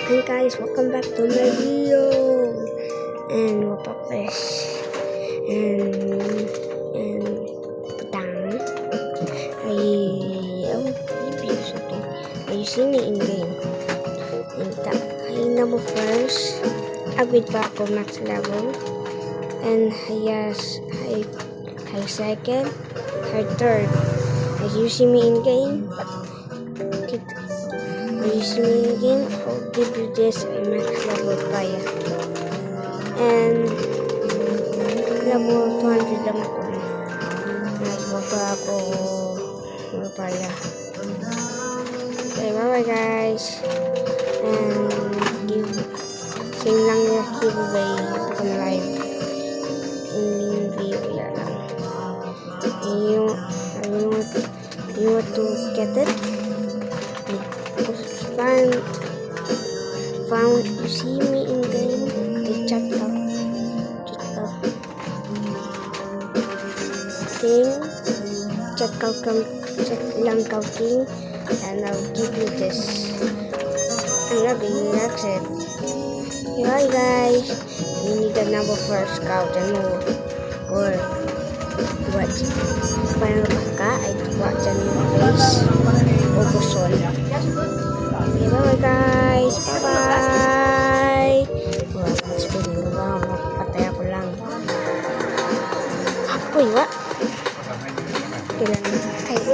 Hi guys, welcome back to my video. And we're fish. And patang. You see me in game. And I number first. Upgrade pa ako max level. And I second. I third. As you see me in game. You see me in game, I'll give you this max level kaya. And level 200 lang ako. Nagbaba ako kaya. Okay, bye guys. And same lang yung giveaway on live. In video lang. You want to get it? Found you see me in game, they chat up thing, chat lang king, and I'll give you this. I'm not being accent. Hi guys, we need a number for scout and more. Or what? Paano ka? I watch a new face. Obosol. Okay, bye guys.